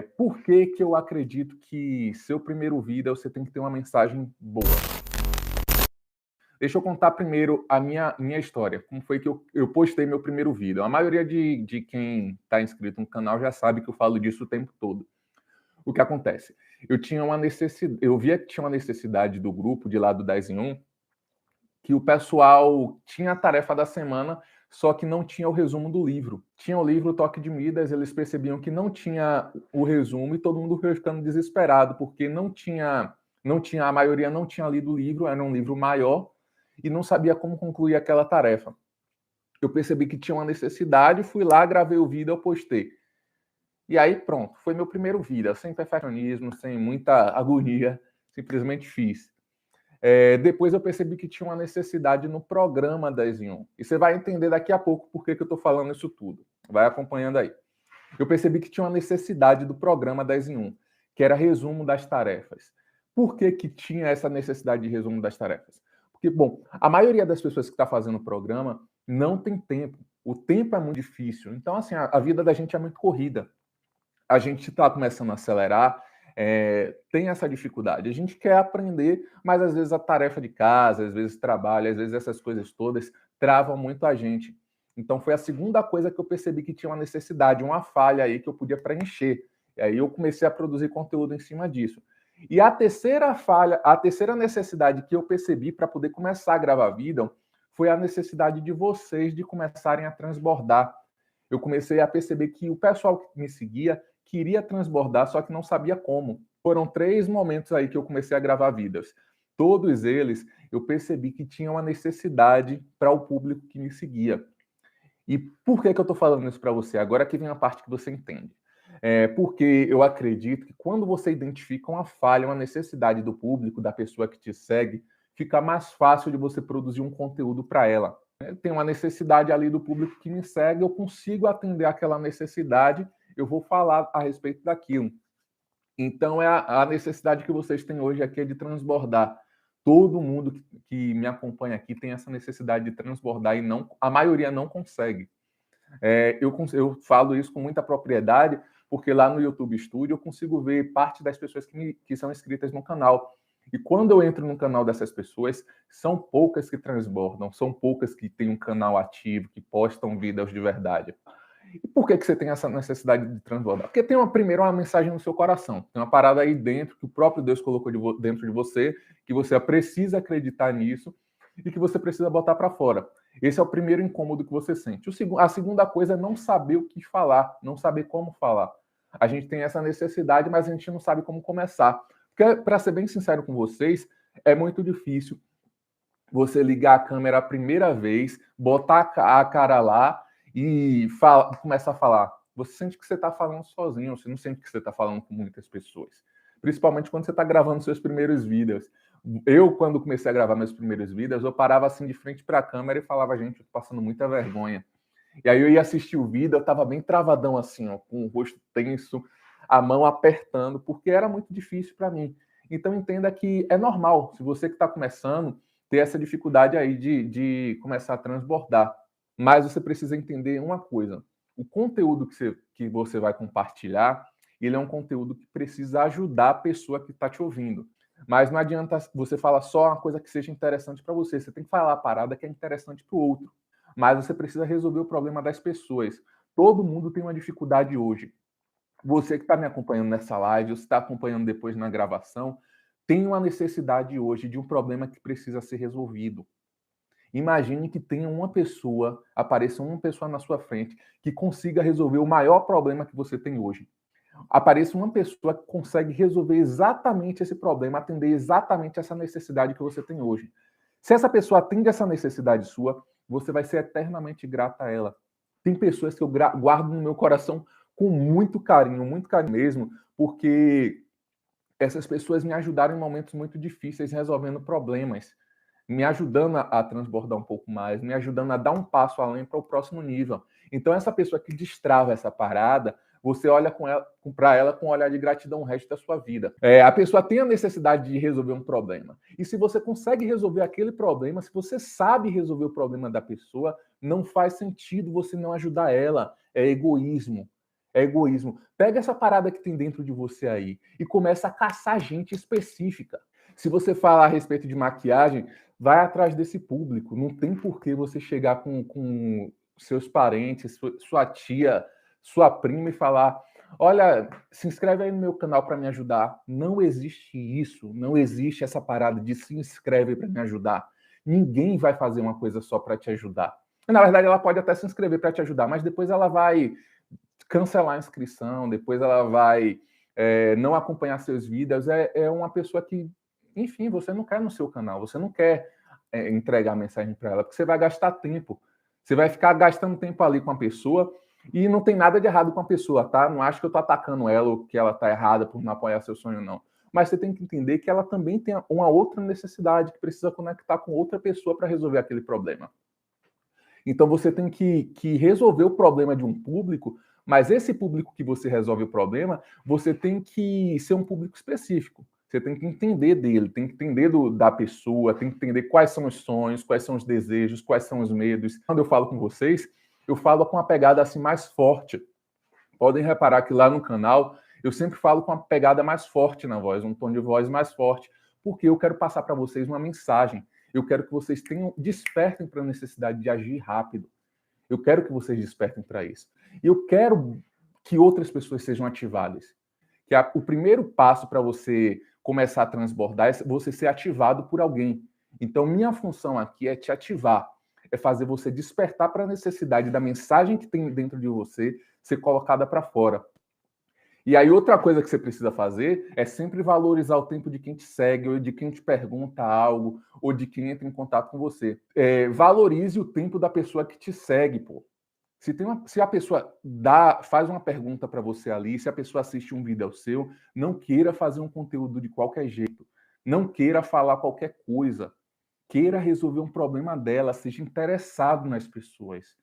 Por que que eu acredito que seu primeiro vídeo você tem que ter uma mensagem boa? Deixa eu contar primeiro a minha história. Como foi que eu postei meu primeiro vídeo? A maioria de quem está inscrito no canal já sabe que eu falo disso o tempo todo. O que acontece? Eu via que tinha uma necessidade do grupo de lá do 10 em 1, que o pessoal tinha a tarefa da semana, só que não tinha o resumo do livro. Tinha o livro Toque de Midas, eles percebiam que não tinha o resumo e todo mundo foi ficando desesperado, porque a maioria não tinha lido o livro, era um livro maior e não sabia como concluir aquela tarefa. Eu percebi que tinha uma necessidade, fui lá, gravei o vídeo, eu postei. E aí pronto, foi meu primeiro vídeo, sem perfeccionismo, sem muita agonia, simplesmente fiz. Depois eu percebi que tinha uma necessidade no programa 10 em 1. E você vai entender daqui a pouco por que eu estou falando isso tudo. Vai acompanhando aí. Eu percebi que tinha uma necessidade do programa 10 em 1, que era resumo das tarefas. Por que que tinha essa necessidade de resumo das tarefas? Porque, bom, a maioria das pessoas que está fazendo o programa não tem tempo. O tempo é muito difícil. Então, assim, a vida da gente é muito corrida. A gente está começando a acelerar, tem essa dificuldade. A gente quer aprender, mas às vezes a tarefa de casa, às vezes trabalho, às vezes essas coisas todas travam muito a gente. Então foi a segunda coisa que eu percebi que tinha uma necessidade, uma falha aí que eu podia preencher. E aí eu comecei a produzir conteúdo em cima disso. E a terceira falha, a terceira necessidade que eu percebi para poder começar a gravar vídeo foi a necessidade de vocês de começarem a transbordar. Eu comecei a perceber que o pessoal que me seguia queria transbordar, só que não sabia como. Foram 3 momentos aí que eu comecei a gravar vídeos. Todos eles eu percebi que tinha uma necessidade para o público que me seguia. E por que que eu estou falando isso para você? Agora que vem a parte que você entende. Porque eu acredito que quando você identifica uma falha, uma necessidade do público, da pessoa que te segue, fica mais fácil de você produzir um conteúdo para ela. Tem uma necessidade ali do público que me segue, eu consigo atender aquela necessidade, eu vou falar a respeito daquilo. Então, a necessidade que vocês têm hoje aqui é de transbordar. Todo mundo que me acompanha aqui tem essa necessidade de transbordar e não, a maioria não consegue. Eu falo isso com muita propriedade, porque lá no YouTube Studio eu consigo ver parte das pessoas que são inscritas no canal. E quando eu entro no canal dessas pessoas, são poucas que transbordam, são poucas que têm um canal ativo, que postam vídeos de verdade. E por que que você tem essa necessidade de transbordar? Porque tem primeiro uma mensagem no seu coração, tem uma parada aí dentro que o próprio Deus colocou dentro de você, que você precisa acreditar nisso e que você precisa botar para fora. Esse é o primeiro incômodo que você sente. A segunda coisa é não saber o que falar, não saber como falar. A gente tem essa necessidade, mas a gente não sabe como começar. Porque, para ser bem sincero com vocês, é muito difícil você ligar a câmera a primeira vez, botar a cara lá e começar a falar. Você sente que você está falando sozinho, você não sente que você está falando com muitas pessoas. Principalmente quando você está gravando seus primeiros vídeos. Eu, quando comecei a gravar meus primeiros vídeos, eu parava assim de frente para a câmera e falava, gente, eu tô passando muita vergonha. E aí eu ia assistir o vídeo, eu tava bem travadão assim, ó, com o rosto tenso, a mão apertando, porque era muito difícil para mim. Então entenda que é normal, se você que está começando, ter essa dificuldade aí de começar a transbordar. Mas você precisa entender uma coisa, o conteúdo que você vai compartilhar, ele é um conteúdo que precisa ajudar a pessoa que está te ouvindo. Mas não adianta você falar só uma coisa que seja interessante para você. Você tem que falar a parada que é interessante para o outro. Mas você precisa resolver o problema das pessoas. Todo mundo tem uma dificuldade hoje. Você que está me acompanhando nessa live, você está acompanhando depois na gravação, tem uma necessidade hoje de um problema que precisa ser resolvido. Imagine que tenha apareça uma pessoa na sua frente que consiga resolver o maior problema que você tem hoje. Apareça uma pessoa que consegue resolver exatamente esse problema, atender exatamente essa necessidade que você tem hoje. Se essa pessoa atende essa necessidade sua, você vai ser eternamente grata a ela. Tem pessoas que eu guardo no meu coração com muito carinho mesmo, porque essas pessoas me ajudaram em momentos muito difíceis, resolvendo problemas, me ajudando a transbordar um pouco mais, me ajudando a dar um passo além para o próximo nível. Então, essa pessoa que destrava essa parada, você olha para ela com um olhar de gratidão o resto da sua vida. A pessoa tem a necessidade de resolver um problema. E se você consegue resolver aquele problema, se você sabe resolver o problema da pessoa, não faz sentido você não ajudar ela. É egoísmo. É egoísmo. Pega essa parada que tem dentro de você aí e começa a caçar gente específica. Se você falar a respeito de maquiagem, vai atrás desse público. Não tem por que você chegar com seus parentes, sua tia, sua prima e falar: olha, se inscreve aí no meu canal para me ajudar. Não existe isso. Não existe essa parada de se inscreve para me ajudar. Ninguém vai fazer uma coisa só para te ajudar. Na verdade, ela pode até se inscrever para te ajudar, mas depois ela vai cancelar a inscrição, depois ela vai não acompanhar seus vídeos. É uma pessoa que, enfim, você não quer no seu canal, você não quer entregar mensagem para ela, porque você vai gastar tempo. Você vai ficar gastando tempo ali com a pessoa e não tem nada de errado com a pessoa, tá? Não acho que eu tô atacando ela ou que ela tá errada por não apoiar seu sonho, não. Mas você tem que entender que ela também tem uma outra necessidade, que precisa conectar com outra pessoa para resolver aquele problema. Então você tem que resolver o problema de um público, mas esse público que você resolve o problema, você tem que ser um público específico. Você tem que entender dele, tem que entender da pessoa, tem que entender quais são os sonhos, quais são os desejos, quais são os medos. Quando eu falo com vocês, eu falo com uma pegada assim mais forte. Podem reparar que lá no canal eu sempre falo com uma pegada mais forte na voz, um tom de voz mais forte, porque eu quero passar para vocês uma mensagem. Eu quero que vocês despertem para a necessidade de agir rápido. Eu quero que vocês despertem para isso. E eu quero que outras pessoas sejam ativadas. Que o primeiro passo para você começar a transbordar é você ser ativado por alguém. Então, minha função aqui é te ativar, é fazer você despertar para a necessidade da mensagem que tem dentro de você ser colocada para fora. E aí, outra coisa que você precisa fazer é sempre valorizar o tempo de quem te segue, ou de quem te pergunta algo, ou de quem entra em contato com você. Valorize o tempo da pessoa que te segue, pô. Se a pessoa faz uma pergunta para você ali, se a pessoa assiste um vídeo seu, não queira fazer um conteúdo de qualquer jeito. Não queira falar qualquer coisa. Queira resolver um problema dela, seja interessado nas pessoas.